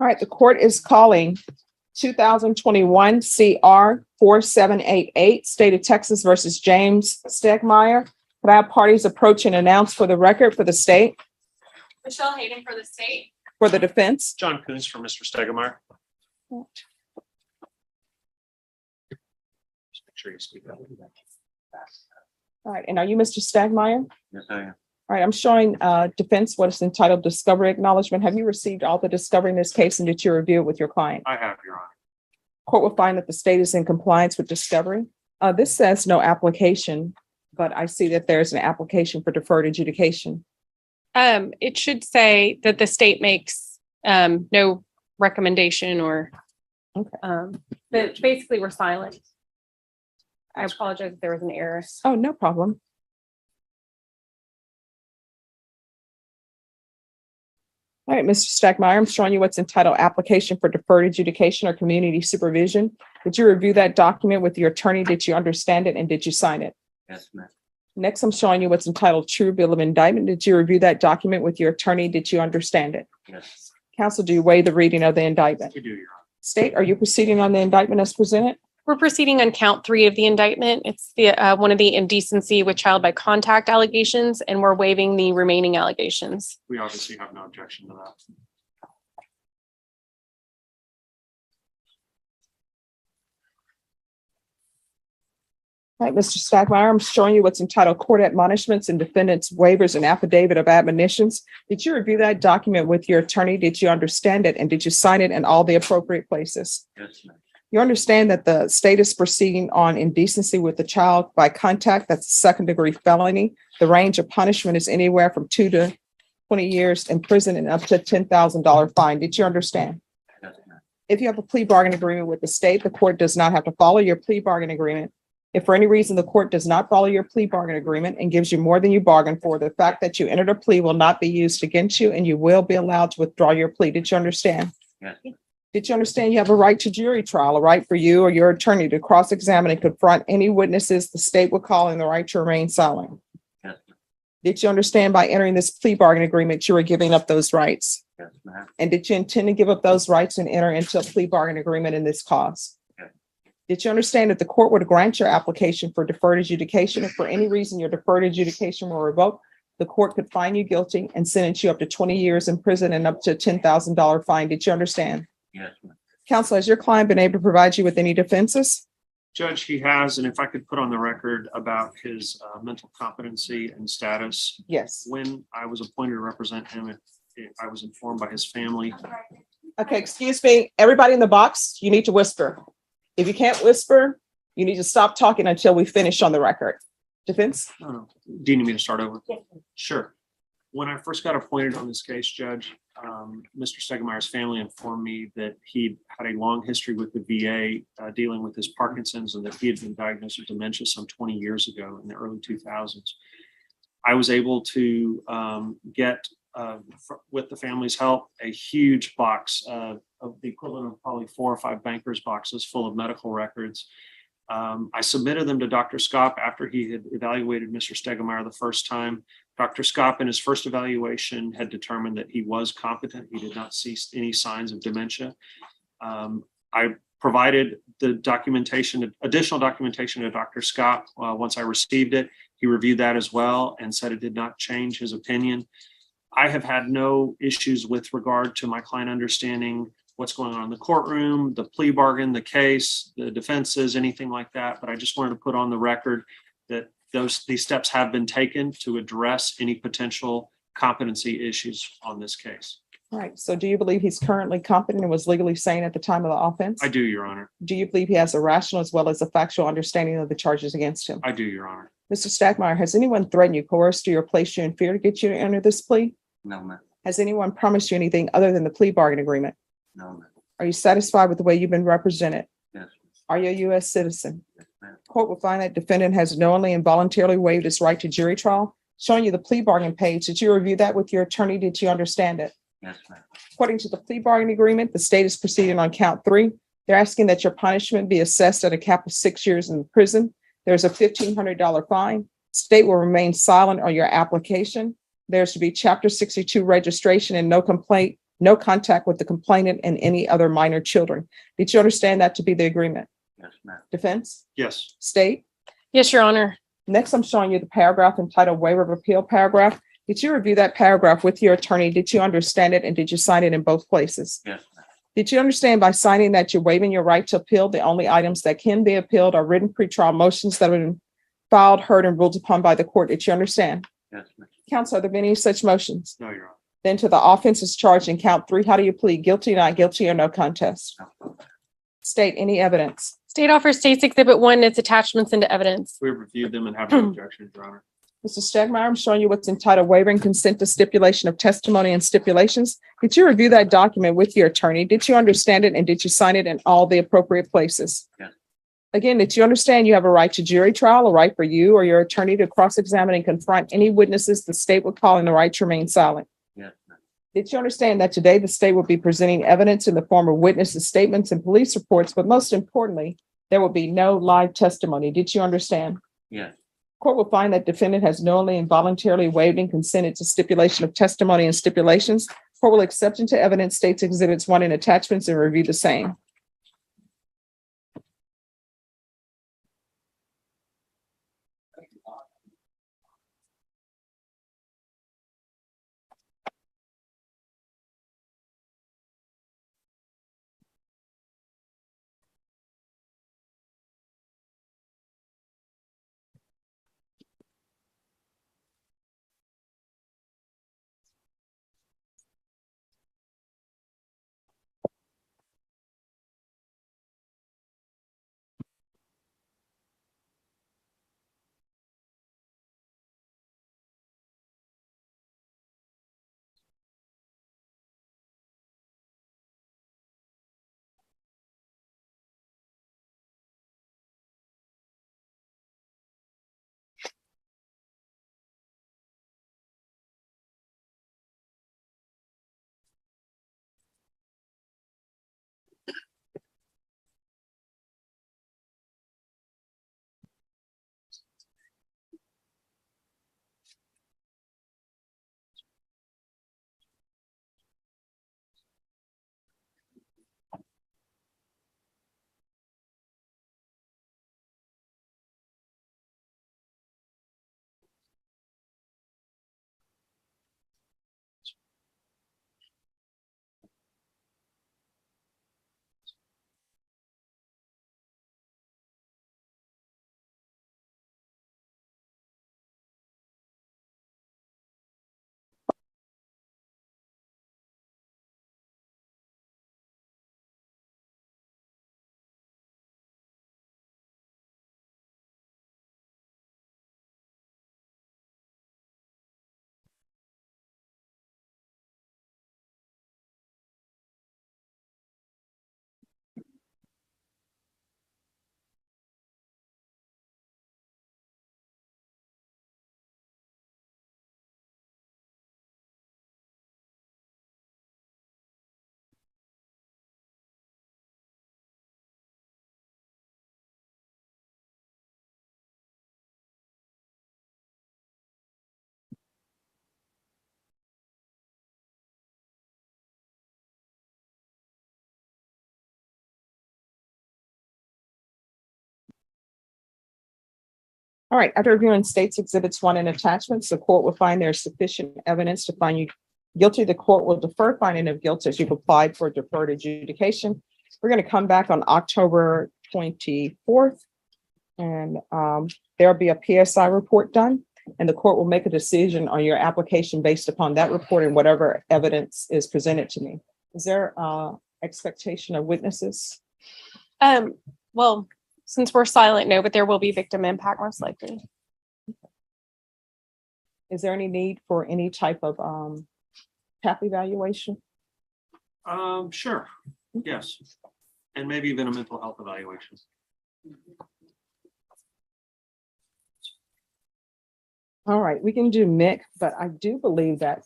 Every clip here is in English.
All right, the court is calling 2021 CR 4788, State of Texas versus James Stegmeyer. Could I have parties approach and announce for the record for the state, Michelle Hayden for the state. for the defense? John Coons for Mr. Stegemeyer. Just make sure you speak up. All right, and are you Mr. Stegmeyer? Yes, I am. All right, I'm showing defense what is entitled discovery acknowledgement. Have you received all the discovery in this case and did you review it with your client? I have, Your Honor. Court will find that the state is in compliance with discovery. This says no application, but I see that there's an application for deferred adjudication. It should say that the state makes no recommendation or that basically we're silent. I apologize if there was an error. Oh, no problem. All right, Mr. Stegmeyer, I'm showing you what's entitled application for deferred adjudication or community supervision. Did you review that document with your attorney? Did you understand it and did you sign it? Yes, ma'am. Next, I'm showing you what's entitled true bill of indictment. Did you review that document with your attorney? Did you understand it? Yes, Counsel, do you waive the reading of the indictment? we do, Your Honor. State, are you proceeding on the indictment as presented? We're proceeding on count 3 of the indictment. It's the one of the indecency with child by contact allegations, and we're waiving the remaining allegations. We obviously have no objection to that. All right, Mr. Stegmeyer, I'm showing you what's entitled court admonishments and defendants waivers and affidavit of admonitions. Did you review that document with your attorney? Did you understand it? And did you sign it in all the appropriate places? Yes, ma'am. You understand that the state is proceeding on indecency with the child by contact. That's a second-degree felony. The range of punishment is anywhere from 2 to 20 years in prison and up to $10,000 fine. Did you understand? Yes, ma'am. If you have a plea bargain agreement with the state, the court does not have to follow your plea bargain agreement. If for any reason the court does not follow your plea bargain agreement and gives you more than you bargained for, the fact that you entered a plea will not be used against you and you will be allowed to withdraw your plea. Did you understand? Yes. Did you understand you have a right to jury trial, a right for you or your attorney to cross-examine and confront any witnesses the state would call and the right to remain silent? Yes, Did you understand by entering this plea bargain agreement, you were giving up those rights? yes, ma'am. And did you intend to give up those rights and enter into a plea bargain agreement in this cause? Yes. Did you understand that the court would grant your application for deferred adjudication? If for any reason your deferred adjudication were revoked, the court could find you guilty and sentence you up to 20 years in prison and up to a $10,000 fine. Did you understand? Yes, ma'am. Counsel, has your client been able to provide you with any defenses? Judge, he has, and if I could put on the record about his mental competency and status, Yes. when I was appointed to represent him, I was informed by his family. Okay, excuse me. Everybody in the box, you need to whisper. If you can't whisper, you need to stop talking until we finish on the record. Defense? Oh, do you need me to start over? Sure. When I first got appointed on this case, Judge, Mr. Stegmeyer's family informed me that he had a long history with the VA dealing with his Parkinson's and that he had been diagnosed with dementia some 20 years ago in the early 2000s. I was able to get, with the family's help, a huge box of the equivalent of probably 4 or 5 bankers' boxes full of medical records. I submitted them to Dr. Scott after he had evaluated Mr. Stegemeyer the first time. Dr. Scott, in his first evaluation, had determined that he was competent. He did not see any signs of dementia. I provided the documentation, additional documentation to Dr. Scott. Once I received it, he reviewed that as well and said it did not change his opinion. I have had no issues with regard to my client understanding what's going on in the courtroom, the plea bargain, the case, the defenses, anything like that. But I just wanted to put on the record that these steps have been taken to address any potential competency issues on this case. All right. So do you believe he's currently competent and was legally sane at the time of the offense? I do, Your Honor. Do you believe he has a rational as well as a factual understanding of the charges against him? I do, Your Honor. Mr. Stegmeyer, has anyone threatened you, coerced you, or placed you in fear to get you to enter this plea? No, ma'am. Has anyone promised you anything other than the plea bargain agreement? No, ma'am. Are you satisfied with the way you've been represented? Yes. Are you a U.S. citizen? Yes, ma'am. Court will find that defendant has knowingly and voluntarily waived his right to jury trial. Showing you the plea bargain page. Did you review that with your attorney? Did you understand it? Yes, ma'am. According to the plea bargain agreement, the state is proceeding on count 3. They're asking that your punishment be assessed at a cap of 6 years in prison. There's a $1,500 fine. State will remain silent on your application. There's to be Chapter 62 registration and no complaint no contact with the complainant and any other minor children. Did you understand that to be the agreement? Yes, ma'am. Defense? Yes. State? Yes, Your Honor. Next, I'm showing you the paragraph entitled Waiver of Appeal paragraph. Did you review that paragraph with your attorney? Did you understand it? And did you sign it in both places? Yes, ma'am. Did you understand by signing that you're waiving your right to appeal? The only items that can be appealed are written pretrial motions that have been filed, heard, and ruled upon by the court. Did you understand? Yes, ma'am. Counsel, are there any such motions? No, Your Honor. Then to the offenses charged in count 3, how do you plead? Guilty, not guilty, or no contest? No. State any evidence. State offers State's Exhibit 1 and its attachments into evidence. We've reviewed them and have no objections, Your Honor. Mr. Stegmeyer, I'm showing you what's entitled Waiver and Consent to Stipulation of Testimony and Stipulations. Did you review that document with your attorney? Did you understand it? And did you sign it in all the appropriate places? Yes. Again, did you understand you have a right to jury trial, a right for you or your attorney to cross-examine and confront any witnesses the state would call, and the right to remain silent? Yes, ma'am. Did you understand that today the state will be presenting evidence in the form of witnesses' statements and police reports, but most importantly, there will be no live testimony? Did you understand? Yes. Court will find that defendant has knowingly and voluntarily waived and consented to stipulation of testimony and stipulations. Court will accept into evidence State's Exhibits 1 and attachments and review the same. All right, after reviewing State's Exhibits 1 and attachments, the court will find there is sufficient evidence to find you guilty. The court will defer finding of guilt as you've applied for deferred adjudication. We're going to come back on October 24th, and there'll be a PSI report done, and the court will make a decision on your application based upon that report and whatever evidence is presented to me. Is there expectation of witnesses? Well, since we're silent, no, but there will be victim impact most likely. Is there any need for any type of PAP evaluation? Sure. Yes. And maybe even a mental health evaluation. All right, we can do MIC, but I do believe that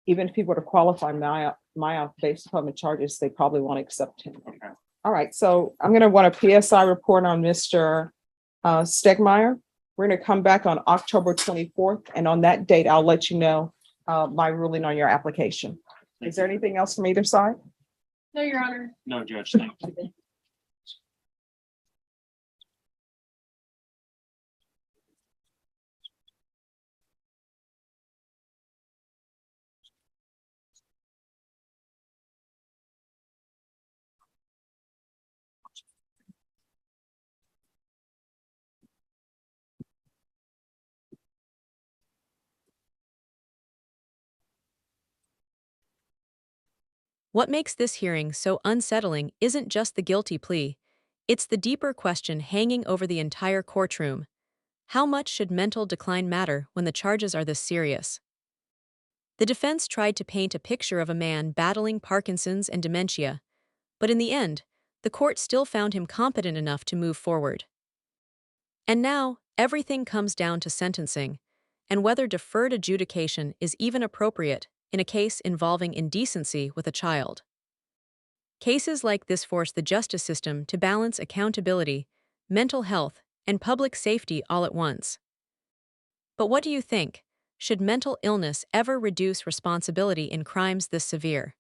even if people were to qualify Maya based upon the charges, they probably won't accept him. Okay. All right, so I'm going to want a PSI report on Mr. Stegmeyer. We're going to come back on October 24th, and on that date, I'll let you know my ruling on your application. Is there anything else from either side? No, Your Honor. No, Judge, thank you. What makes this hearing so unsettling isn't just the guilty plea, it's the deeper question hanging over the entire courtroom. How much should mental decline matter when the charges are this serious? The defense tried to paint a picture of a man battling Parkinson's and dementia, but in the end, the court still found him competent enough to move forward. And now, everything comes down to sentencing, and whether deferred adjudication is even appropriate in a case involving indecency with a child. Cases like this force the justice system to balance accountability, mental health, and public safety all at once. But what do you think? Should mental illness ever reduce responsibility in crimes this severe?